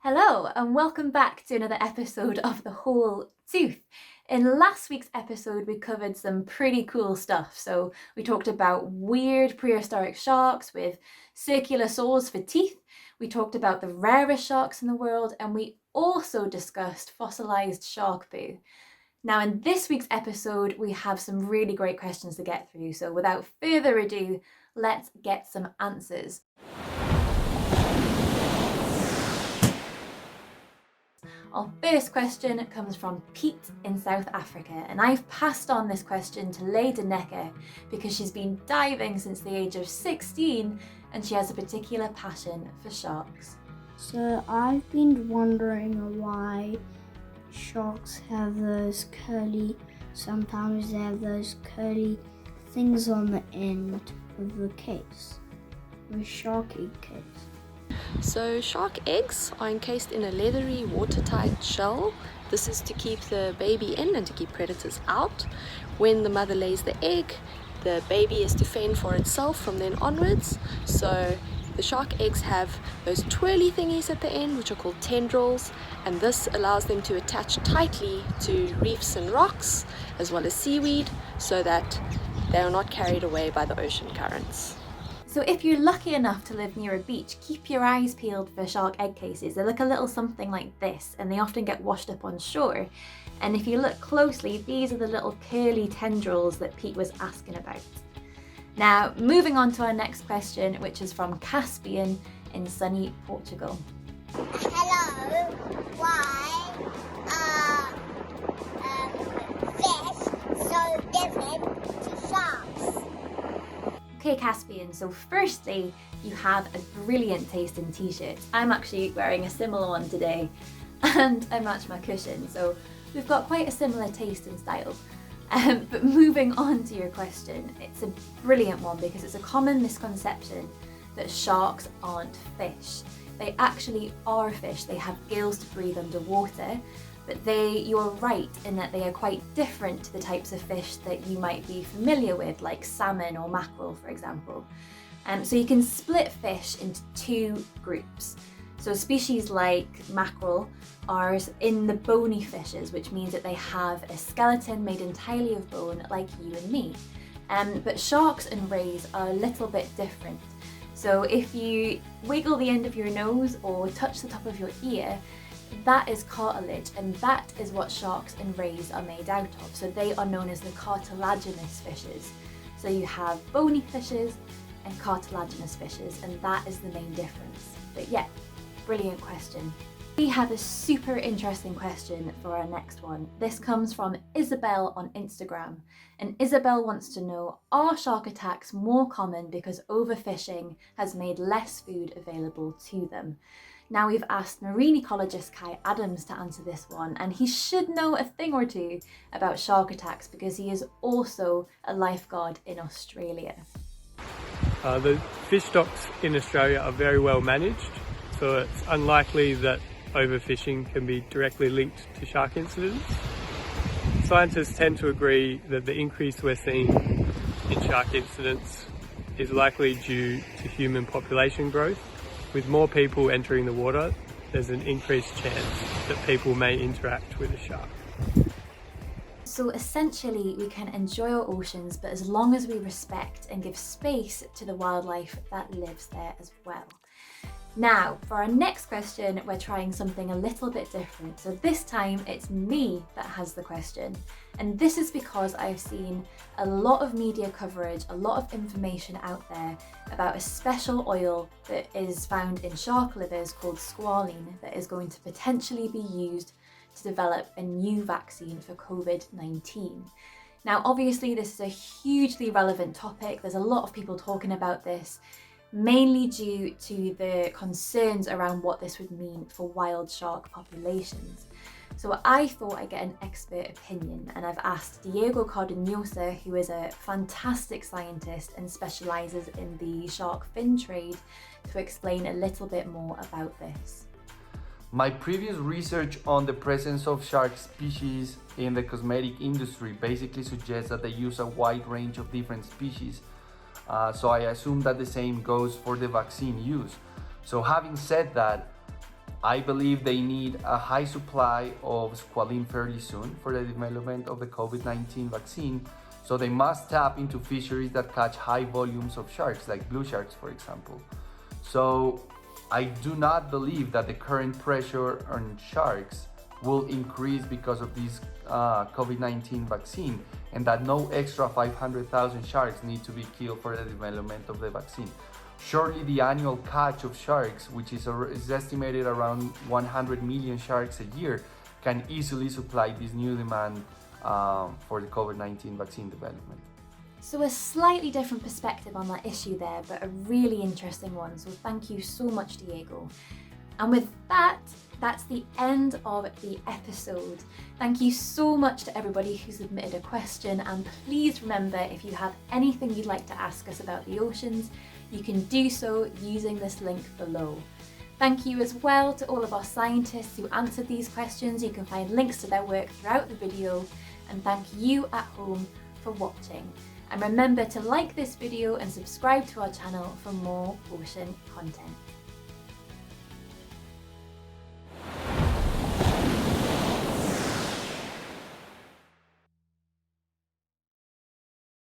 Hello and welcome back to another episode of The Whole Tooth. In last week's episode we covered some pretty cool stuff. So we talked about weird prehistoric sharks with circular saws for teeth. We talked about the rarest sharks in the world, and we also discussed fossilized shark poo. Now in this week's episode we have some really great questions to get through, so without further ado, let's get some answers. Our first question comes from Pete in South Africa, and I've passed on this question to Leigh because she's been diving since the age of 16 and she has a particular passion for sharks. So I've been wondering why sharks have those sometimes they have those curly things on the end of the case, the shark egg case. So shark eggs are encased in a leathery, watertight shell. This is to keep the baby in and to keep predators out. When the mother lays the egg, the baby is to fend for itself from then onwards. So the shark eggs have those twirly thingies at the end, which are called tendrils, and this allows them to attach tightly to reefs and rocks, as well as seaweed, so that they are not carried away by the ocean currents. So if you're lucky enough to live near a beach, keep your eyes peeled for shark egg cases. They look a little something like this, and they often get washed up on shore. And if you look closely, these are the little curly tendrils that Pete was asking about. Now, moving on to our next question, which is from Caspian in sunny Portugal. Hello, why are fish so different to sharks? Okay, Caspian, so firstly, you have a brilliant taste in t-shirts. I'm actually wearing a similar one today, and I match my cushion, so we've got quite a similar taste and style. But moving on to your question, it's a brilliant one because it's a common misconception that sharks aren't fish. They actually are fish. They have gills to breathe underwater, but you're right in that they are quite different to the types of fish that you might be familiar with, like salmon or mackerel, for example. So you can split fish into two groups. So species like mackerel are in the bony fishes, which means that they have a skeleton made entirely of bone like you and me. But sharks and rays are a little bit different. So if you wiggle the end of your nose or touch the top of your ear, that is cartilage, and that is what sharks and rays are made out of. So they are known as the cartilaginous fishes. So you have bony fishes and cartilaginous fishes, and that is the main difference. But yeah, brilliant question. We have a super interesting question for our next one. This comes from Isabel on Instagram, and Isabel wants to know, are shark attacks more common because overfishing has made less food available to them? Now we've asked marine ecologist Kai Adams to answer this one, and he should know a thing or two about shark attacks because he is also a lifeguard in Australia. The fish stocks in Australia are very well managed, so it's unlikely that overfishing can be directly linked to shark incidents. Scientists tend to agree that the increase we're seeing in shark incidents is likely due to human population growth. With more people entering the water, there's an increased chance that people may interact with a shark. So essentially, we can enjoy our oceans, but as long as we respect and give space to the wildlife that lives there as well. Now, for our next question, we're trying something a little bit different. So this time it's me that has the question. And this is because I've seen a lot of media coverage, a lot of information out there about a special oil that is found in shark livers called squalene that is going to potentially be used to develop a new vaccine for COVID-19. Now, obviously, this is a hugely relevant topic. There's a lot of people talking about this, mainly due to the concerns around what this would mean for wild shark populations. So I thought I'd get an expert opinion, and I've asked Deigo Cardenosa, who is a fantastic scientist and specialises in the shark fin trade, to explain a little bit more about this. My previous research on the presence of shark species in the cosmetic industry basically suggests that they use a wide range of different species. So I assume that the same goes for the vaccine use. So having said that, I believe they need a high supply of squalene fairly soon for the development of the COVID-19 vaccine, so they must tap into fisheries that catch high volumes of sharks, like blue sharks, for example. So I do not believe that the current pressure on sharks will increase because of this COVID-19 vaccine, and that no extra 500,000 sharks need to be killed for the development of the vaccine. Surely the annual catch of sharks, which is estimated around 100 million sharks a year, can easily supply this new demand for the COVID-19 vaccine development. So a slightly different perspective on that issue there, but a really interesting one. So thank you so much, Diego. And with that, that's the end of the episode. Thank you so much to everybody who submitted a question, and please remember, if you have anything you'd like to ask us about the oceans, you can do so using this link below. Thank you as well to all of our scientists who answered these questions. You can find links to their work throughout the video, and thank you at home for watching. And remember to like this video and subscribe to our channel for more ocean content.